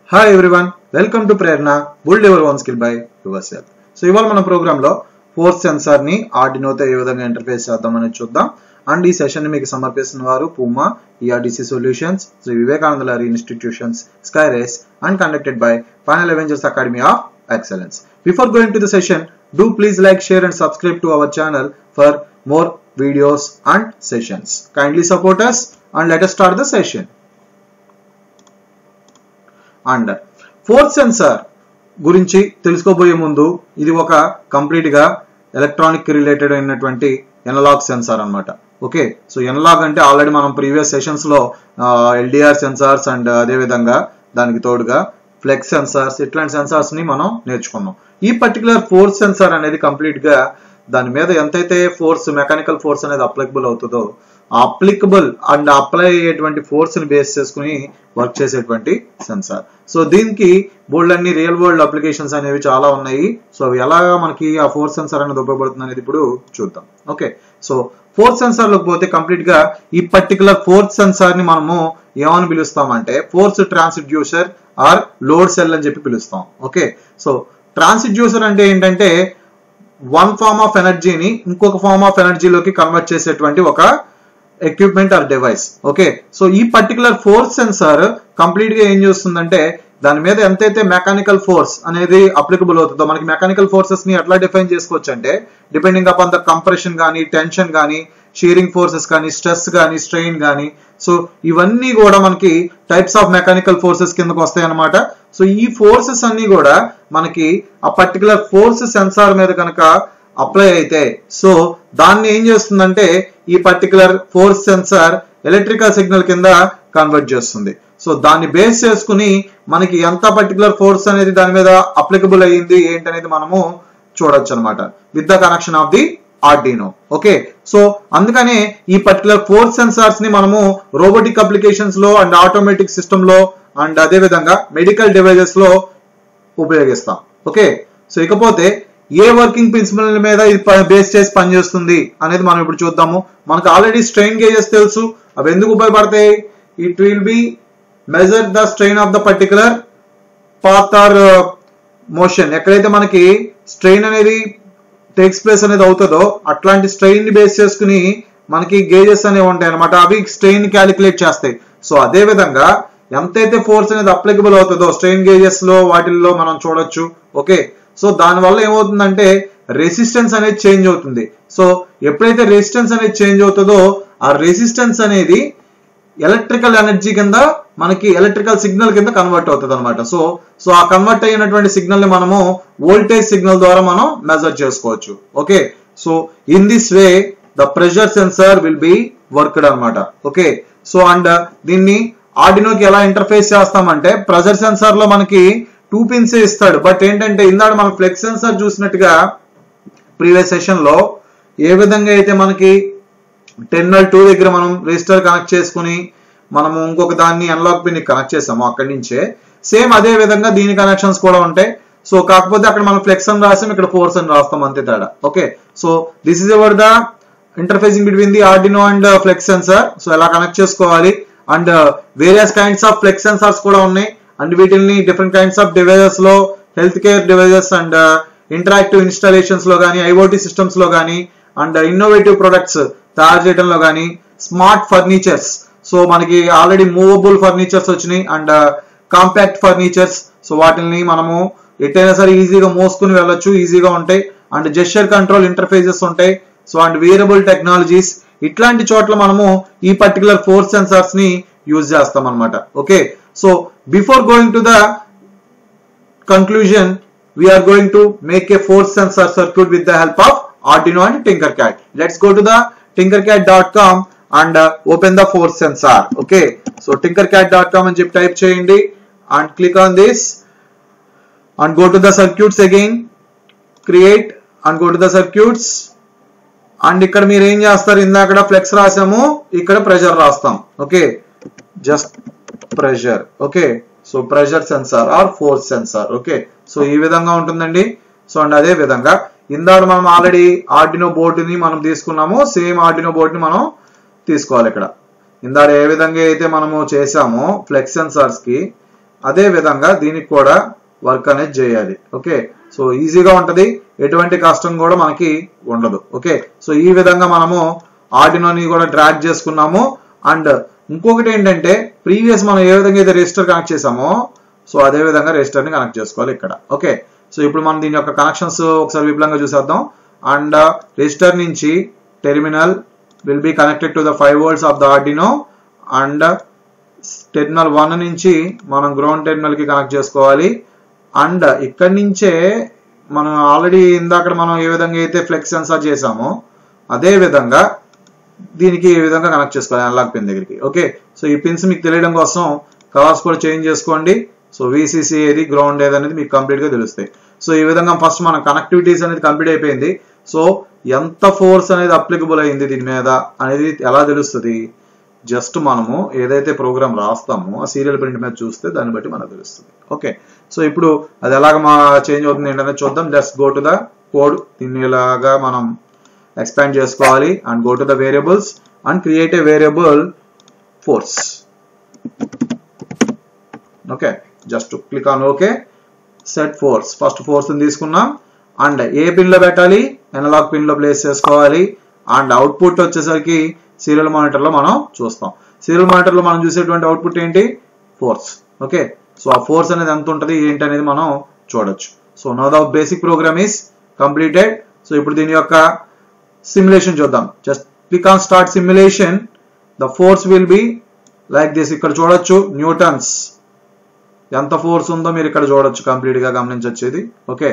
Hi everyone, welcome to Prerna, build your own skill by yourself. So ఇవాళ మన programme లో force censor ని Arduino తో ఏ విధంగా ఇంటర్ఫేస్ చేద్దామని చూద్దాం. అండ్ ఈ సెషన్ ని మీకు సమర్పిస్తున్న వారు Puma, ERDC solutions, Shri Vivekananda Lahari institutions, skyraces and conducted by Final Avengers Academy of Excellence. Before going to the session, do please like, share and subscribe to our channel for more videos and sessions. Kindly support us and let us start the session. And force sensor గురించి తెలుసుకోబోయే ముందు ఇది ఒక complete గా electronic related అయినటువంటి analog sensor అన్నమాట. Okay, so analog అంటే already మనం ప్రీవియస్ సెషన్స్ లో LDR సెన్సార్స్ అండ్ అదే విధంగా దానికి తోడుగా ఫ్లెక్స్ సెన్సార్స్ ఇట్లాంటి సెన్సార్స్ ని మనం నేర్చుకున్నాం. ఈ పర్టికులర్ ఫోర్స్ సెన్సార్ అనేది కంప్లీట్ గా దాని మీద ఎంతైతే ఫోర్స్ మెకానికల్ ఫోర్స్ అనేది అప్లికబుల్ అవుతుందో అప్లికబుల్ అండ్ అప్లై అయ్యేటువంటి ఫోర్స్ ని బేస్ చేసుకుని వర్క్ చేసేటువంటి సెన్సార్. సో దీనికి బోల్డ్ అన్ని రియల్ వరల్డ్ అప్లికేషన్స్ అనేవి చాలా ఉన్నాయి. సో అవి ఎలాగా మనకి ఆ ఫోర్స్ సెన్సార్ అనేది ఉపయోగపడుతుంది అనేది ఇప్పుడు చూద్దాం. ఓకే, సో ఫోర్స్ సెన్సార్ లోకి పోతే కంప్లీట్ గా ఈ పర్టికులర్ ఫోర్స్ సెన్సార్ ని మనము ఏమని పిలుస్తామంటే force transducer or load cell అని చెప్పి పిలుస్తాం. ఓకే, సో ట్రాన్స్డ్యూసర్ అంటే ఏంటంటే వన్ ఫార్మ్ ఆఫ్ ఎనర్జీని ఇంకొక ఫార్మ్ ఆఫ్ ఎనర్జీలోకి కన్వర్ట్ చేసేటువంటి ఒక equipment or device. Okay, so ఈ పర్టికులర్ ఫోర్స్ సెన్సార్ కంప్లీట్ గా ఏం చేస్తుందంటే దాని మీద ఎంతైతే మెకానికల్ ఫోర్స్ అనేది అప్లికబుల్ అవుతుందో మనకి మెకానికల్ ఫోర్సెస్ ని ఎట్లా డిఫైన్ చేసుకోవచ్చు అంటే డిపెండింగ్ అపాన్ ద కంప్రెషన్ కానీ, టెన్షన్ కానీ, షీరింగ్ ఫోర్సెస్ కానీ, స్ట్రెస్ కానీ, స్ట్రెయిన్ కానీ, సో ఇవన్నీ కూడా మనకి టైప్స్ ఆఫ్ మెకానికల్ ఫోర్సెస్ కిందకు వస్తాయి అన్నమాట. సో ఈ ఫోర్సెస్ అన్ని కూడా మనకి ఆ పర్టికులర్ ఫోర్స్ సెన్సార్ మీద కనుక అప్లై అయితే సో దాన్ని ఏం చేస్తుందంటే ఈ particular force sensor electrical signal కింద కన్వర్ట్ చేస్తుంది. సో దాన్ని బేస్ చేసుకుని మనకి ఎంత పర్టికులర్ ఫోర్స్ అనేది దాని మీద అప్లికబుల్ అయ్యింది ఏంటనేది మనము చూడొచ్చు అనమాట with the connection of the Arduino. Okay, so అందుకనే ఈ పర్టికులర్ ఫోర్స్ సెన్సార్స్ ని మనము రోబోటిక్ అప్లికేషన్స్ లో అండ్ ఆటోమేటిక్ సిస్టమ్ లో అండ్ అదే విధంగా మెడికల్ డివైజెస్ లో ఉపయోగిస్తాం. ఓకే, సో ఇకపోతే ఏ వర్కింగ్ ప్రిన్సిపల్ మీద ఇది బేస్ చేసి పనిచేస్తుంది అనేది మనం ఇప్పుడు చూద్దాము. మనకు ఆల్రెడీ స్ట్రెయిన్ గేజెస్ తెలుసు, అవి ఎందుకు ఉపయోగపడతాయి? It will be measure the strain of the particular path or motion. ఎక్కడైతే మనకి స్ట్రెయిన్ అనేది టేక్స్ ప్లేస్ అనేది అవుతుందో అట్లాంటి స్ట్రెయిన్ ని బేస్ చేసుకుని మనకి గేజెస్ అనేవి ఉంటాయి అనమాట. అవి స్ట్రెయిన్ క్యాలిక్యులేట్ చేస్తాయి. సో అదే విధంగా ఎంతైతే ఫోర్స్ అనేది అప్లికబుల్ అవుతుందో స్ట్రెయిన్ గేజెస్ లో వాటిల్లో మనం చూడొచ్చు. ఓకే, సో దాని వల్ల ఏమవుతుందంటే రెసిస్టెన్స్ అనేది చేంజ్ అవుతుంది. సో ఎప్పుడైతే రెసిస్టెన్స్ అనేది చేంజ్ అవుతుందో ఆ రెసిస్టెన్స్ అనేది ఎలక్ట్రికల్ ఎనర్జీ కింద మనకి ఎలక్ట్రికల్ సిగ్నల్ కింద కన్వర్ట్ అవుతుంది అనమాట. సో ఆ కన్వర్ట్ అయినటువంటి సిగ్నల్ ని మనము వోల్టేజ్ సిగ్నల్ ద్వారా మనం మెజర్ చేసుకోవచ్చు. Okay, so in this way the pressure sensor will be worked అనమాట. ఓకే, సో అండ్ దీన్ని ఆర్డినోకి ఎలా ఇంటర్ఫేస్ చేస్తామంటే ప్రెషర్ సెన్సార్ లో మనకి 2 పిన్స్ ఇస్తాడు. బట్ ఏంటంటే ఇందాక మనం ఫ్లెక్స్ సెన్సార్ చూసినట్టుగా ప్రీవియస్ సెషన్ లో ఏ విధంగా అయితే మనకి టెర్మినల్ 2 దగ్గర మనం రెజిస్టర్ కనెక్ట్ చేసుకుని మనము ఇంకొక దాన్ని అనలాగ్ పిన్ కనెక్ట్ చేసాము అక్కడి నుంచే సేమ్ అదే విధంగా దీని కనెక్షన్స్ కూడా ఉంటాయి. సో కాకపోతే అక్కడ మనం ఫ్లెక్స్ అని రాసాం, ఇక్కడ ఫోర్స్ అని రాస్తాం, అంతే తేడా. Okay, so this is about the interfacing between the Arduino and flex sensor. So ఎలా కనెక్ట్ చేసుకోవాలి and various kinds of flex sensors కూడా ఉన్నాయి అండ్ వీటిని డిఫరెంట్ కైండ్స్ ఆఫ్ డివైజెస్ లో health care devices and interactive installations లో కానీ, IoT systems లో కానీ అండ్ ఇన్నోవేటివ్ ప్రొడక్ట్స్ తయారు చేయడంలో కానీ, స్మార్ట్ ఫర్నిచర్స్, సో మనకి ఆల్రెడీ మూవబుల్ ఫర్నిచర్స్ వచ్చినాయి అండ్ కాంపాక్ట్ ఫర్నిచర్స్. సో వాటిని మనము ఎట్టైనా సరే ఈజీగా మోసుకుని వెళ్ళొచ్చు, ఈజీగా ఉంటాయి అండ్ జెస్చర్ కంట్రోల్ ఇంటర్ఫేసెస్ ఉంటాయి. సో అండ్ వేరియబుల్ టెక్నాలజీస్ ఇట్లాంటి చోట్ల మనము ఈ పర్టికులర్ ఫోర్స్ సెన్సార్స్ ని యూజ్ చేస్తాం అనమాట. Okay, so before going to the conclusion we are going to make a force sensor circuit with the help of Arduino and Tinkercad. Let's go to the tinkercad.com and open the force sensor. Okay, so tinkercad.com and type cheyandi and click on this and go to the circuits again, create and go to the circuits and ఇక్కడ మీరు ఏం చేస్తారు, ఇందాక flex రాసాము, ఇక్కడ pressure రాస్తాం. Okay, just pressure. Okay, so pressure sensor or force sensor. Okay, so ఈ విధంగా ఉంటుందండి. సో అండ్ అదే విధంగా ఇందాక మనం ఆల్రెడీ ఆర్డినో బోర్డుని మనం తీసుకున్నాము, సేమ్ ఆర్డినో బోర్డుని మనం తీసుకోవాలి. ఇక్కడ ఇందాక ఏ విధంగా అయితే మనము చేసామో ఫ్లెక్స్ సెన్సార్స్ కి అదే విధంగా దీనికి కూడా వర్క్ అనేది చేయాలి. ఓకే, సో ఈజీగా ఉంటది, ఎటువంటి కష్టం కూడా మనకి ఉండదు. ఓకే, సో ఈ విధంగా మనము ఆర్డినోని కూడా డ్రాగ్ చేసుకున్నాము. అండ్ ఇంకొకటి ఏంటంటే ప్రీవియస్ మనం ఏ విధంగా అయితే రెజిస్టర్ కనెక్ట్ చేసామో సో అదే విధంగా రెజిస్టర్ ని కనెక్ట్ చేసుకోవాలి ఇక్కడ. ఓకే, సో ఇప్పుడు మనం దీని యొక్క కనెక్షన్స్ ఒకసారి విపులంగా చూసేద్దాం. అండ్ రెజిస్టర్ నుంచి terminal will be connected to the 5 volts of the Arduino. And terminal 1 నుంచి మనం గ్రౌండ్ టెర్మినల్ కి కనెక్ట్ చేసుకోవాలి. అండ్ ఇక్కడి నుంచే మనం ఆల్రెడీ ఇందాక మనం ఏ విధంగా అయితే ఫ్లెక్స్ సెన్సార్ చేసామో అదే విధంగా దీనికి ఏ విధంగా కనెక్ట్ చేసుకోవాలి అనలాగ్ పిన్ దగ్గరికి. ఓకే, సో ఈ పిన్స్ మీకు తెలియడం కోసం కలర్స్ కూడా చేంజ్ చేసుకోండి. సో VCC ఏది గ్రౌండ్ ఏది అనేది మీకు కంప్లీట్ గా తెలుస్తాయి. సో ఈ విధంగా ఫస్ట్ మన కనెక్టివిటీస్ అనేది కంప్లీట్ అయిపోయింది. సో ఎంత ఫోర్స్ అనేది అప్లికబుల్ అయింది దీని మీద అనేది ఎలా తెలుస్తుంది? జస్ట్ మనము ఏదైతే ప్రోగ్రామ్ రాస్తామో ఆ సీరియల్ ప్రింట్ మీద చూస్తే దాన్ని బట్టి మనకు తెలుస్తుంది. ఓకే, సో ఇప్పుడు అది ఎలాగ చేంజ్ అవుతుంది ఏంటనే చూద్దాం. Just go to the code. దీన్ని ఇలాగా మనం ఎక్స్పాండ్ చేసుకోవాలి. And go to the variables and create a variable force. Okay, just click on okay. Set force, first force తీసుకున్నాం. అండ్ ఏ పిన్ లో పెట్టాలి? అనలాగ్ పిన్ లో ప్లేస్ చేసుకోవాలి. And output వచ్చేసరికి సీరియల్ మానిటర్ లో మనం చూస్తాం. సీరియల్ మానిటర్ లో మనం చూసేటువంటి అవుట్పుట్ ఏంటి? ఫోర్స్. ఓకే, సో ఆ ఫోర్స్ అనేది ఎంత ఉంటుంది ఏంటి అనేది మనం చూడొచ్చు. So now the basic program is completed. సో ఇప్పుడు దీని యొక్క సిమ్యులేషన్ చూద్దాం. Just click on start simulation. The force will be like this. ఇక్కడ చూడొచ్చు న్యూటన్స్ ఎంత ఫోర్స్ ఉందో మీరు ఇక్కడ చూడొచ్చు, కంప్లీట్ గా గమనించొచ్చేది. ఓకే,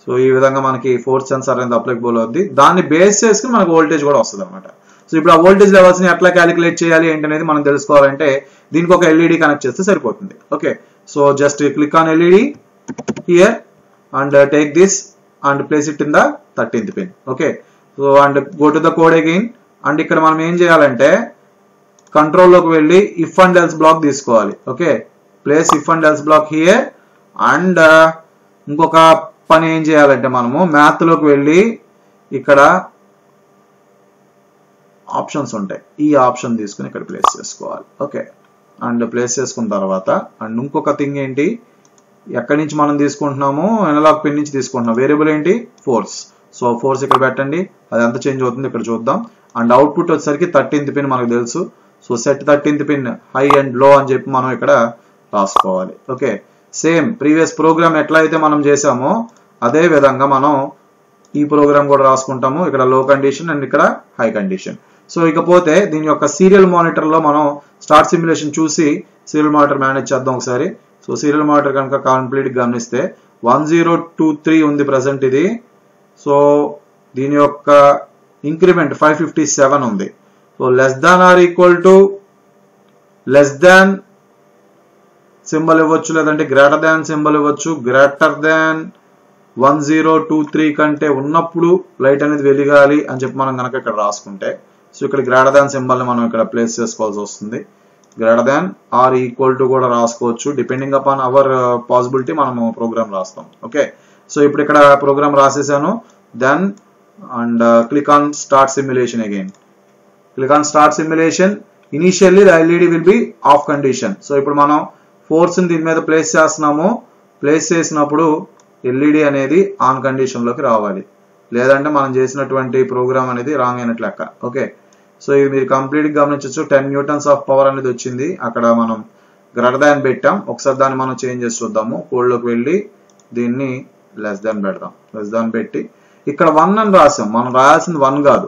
సో ఈ విధంగా మనకి ఫోర్స్ సెన్సార్ అనేది అప్లికబుల్ అవుద్ది. దాన్ని బేస్ చేసుకుని మనకు వోల్టేజ్ కూడా వస్తుంది అనమాట. సో ఇప్పుడు ఆ వోల్టేజ్ లెవెల్స్ ని ఎట్లా క్యాలిక్యులేట్ చేయాలి ఏంటనేది మనం తెలుసుకోవాలంటే దీనికి ఒక ఎల్ఈడి కనెక్ట్ చేస్తే సరిపోతుంది. Okay, so just click on LED here and take this and place it in the 13th pin. Okay, so and go to the code again. And ఇక్కడ మనం ఏం చేయాలంటే కంట్రోల్ లోకి వెళ్ళి ఇఫ్ అండ్ ఎల్స్ బ్లాక్ తీసుకోవాలి. Okay, place if and else black here. And ఇంకొక పని ఏం చేయాలంటే మనము మ్యాథ్ లోకి వెళ్ళి ఇక్కడ ఆప్షన్స్ ఉంటాయి, ఈ ఆప్షన్ తీసుకుని ఇక్కడ ప్లేస్ చేసుకోవాలి. ఓకే, అండ్ ప్లేస్ చేసుకున్న తర్వాత అండ్ ఇంకొక థింగ్ ఏంటి, ఎక్కడి నుంచి మనం తీసుకుంటున్నాము? అనలాగ్ పిన్ నుంచి తీసుకుంటున్నాం. వేరియబుల్ ఏంటి? ఫోర్స్. సో ఫోర్స్ ఇక్కడ పెట్టండి. అది ఎంత చేంజ్ అవుతుంది ఇక్కడ చూద్దాం. అండ్ అవుట్పుట్ వచ్చేసరికి 13th పిన్ మనకు తెలుసు. So set 13th pin high and లో అని చెప్పి మనం ఇక్కడ రాసుకోవాలి. ఓకే, సేమ్ ప్రీవియస్ ప్రోగ్రామ్ ఎట్లా అయితే మనం చేసామో అదే విధంగా మనం ఈ ప్రోగ్రామ్ కూడా రాసుకుంటాము. ఇక్కడ లో కండిషన్ అండ్ ఇక్కడ హై కండిషన్. సో ఇకపోతే దీని యొక్క సీరియల్ మానిటర్ లో మనం స్టార్ట్ సిమ్యులేషన్ చూసి సీరియల్ మానిటర్ మేనేజ్ చేద్దాం ఒకసారి. సో సీరియల్ మానిటర్ కనుక కంప్లీట్ గమనిస్తే 1023 ఉంది ప్రెసెంట్ ఇది. సో దీని యొక్క ఇంక్రిమెంట్ 557 ఉంది. So less than or equal to less than symbol ఇవ్వచ్చు, లేదంటే గ్రేటర్ దాన్ సింబల్ ఇవ్వచ్చు. గ్రేటర్ దాన్ 1023 కంటే ఉన్నప్పుడు లైట్ అనేది వెలిగాలి అని చెప్పి మనం కనుక ఇక్కడ రాసుకుంటే సో ఇక్కడ గ్రేటర్ దాన్ సింబల్ ని మనం ఇక్కడ ప్లేస్ చేసుకోవాల్సి వస్తుంది. Greater than or equal to కూడా రాసుకోవచ్చు. డిపెండింగ్ అపాన్ అవర్ పాసిబిలిటీ మనము ప్రోగ్రామ్ రాస్తాం. ఓకే, సో ఇప్పుడు ఇక్కడ ప్రోగ్రామ్ రాసేసాను. Then and click on start simulation again. Click on start simulation. Initially the LED will be off condition. So ఇప్పుడు మనం force ని దీని మీద ప్లేస్ చేస్తున్నాము. ప్లేస్ చేసినప్పుడు ఎల్ఈడి అనేది ఆన్ కండిషన్ లోకి రావాలి, లేదంటే మనం చేసినటువంటి ప్రోగ్రామ్ అనేది రాంగ్ అయినట్లు లెక్క. ఓకే, సో ఇది మీరు కంప్లీట్ గా గమనించవచ్చు. 10 newtons ఆఫ్ పవర్ అనేది వచ్చింది. అక్కడ మనం గ్రేటర్ దాన్ పెట్టాం. ఒకసారి దాన్ని మనం చేంజ్ చేసి చూద్దాము. కోడ్ లోకి వెళ్ళి దీన్ని లెస్ దాన్ పెడదాం. లెస్ దాన్ పెట్టి ఇక్కడ 1 అని రాసాం. మనం రాయాల్సింది 1 కాదు,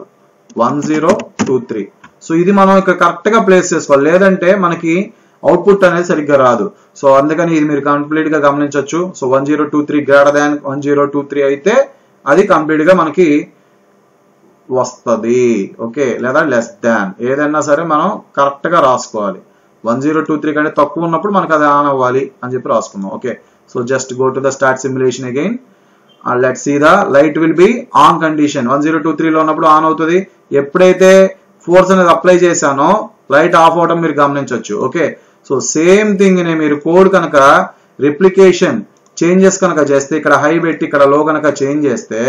1023. సో ఇది మనం ఇక్కడ కరెక్ట్ గా ప్లేస్ చేసుకోవాలి, లేదంటే మనకి అవుట్పుట్ అనేది సరిగ్గా రాదు. సో అందుకని ఇది మీరు కంప్లీట్ గా గమనించవచ్చు. సో 1023 గ్రేటర్ దాన్ 1023 అయితే అది కంప్లీట్ గా మనకి వస్తుంది. ఓకే, లేదా లెస్ దాన్ ఏదైనా సరే మనం కరెక్ట్ గా రాసుకోవాలి. 1023 కంటే తక్కువ ఉన్నప్పుడు మనకు అది ఆన్ అవ్వాలి అని చెప్పి రాసుకున్నాం. Okay, so just go to the start simulation again. Let's see the light will be on condition. 1023 లో ఉన్నప్పుడు ఆన్ అవుతుంది. ఎప్పుడైతే ఫోర్స్ అనేది అప్లై చేశానో లైట్ ఆఫ్ అవడం మీరు గమనించవచ్చు. ఓకే, సో సేమ్ థింగ్ ని మీరు కోడ్ కనుక రిప్లికేషన్ చేంజెస్ కనుక చేస్తే ఇక్కడ హై పెట్టి ఇక్కడ లో కనుక చేంజ్ చేస్తే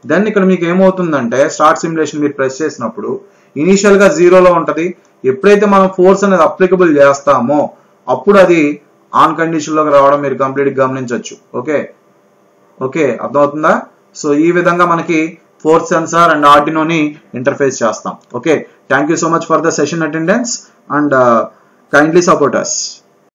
దెన్ ఇక్కడ మీకు ఏమవుతుందంటే స్టార్ట్ సిమ్యులేషన్ మీరు ప్రెస్ చేసినప్పుడు ఇనిషియల్ గా 0లో ఉంటది. ఎప్పుడైతే మనం ఫోర్స్ అనేది అప్లికబుల్ చేస్తామో అప్పుడు అది ఆన్ కండిషన్ లోకి రావడం మీరు కంప్లీట్ గమనించవచ్చు. ఓకే అర్థమవుతుందా? సో ఈ విధంగా మనకి ఫోర్స్ సెన్సార్ అండ్ ఆర్డినోని ఇంటర్ఫేస్ చేస్తాం. Okay, thank you so much for the session attendance and kindly support us.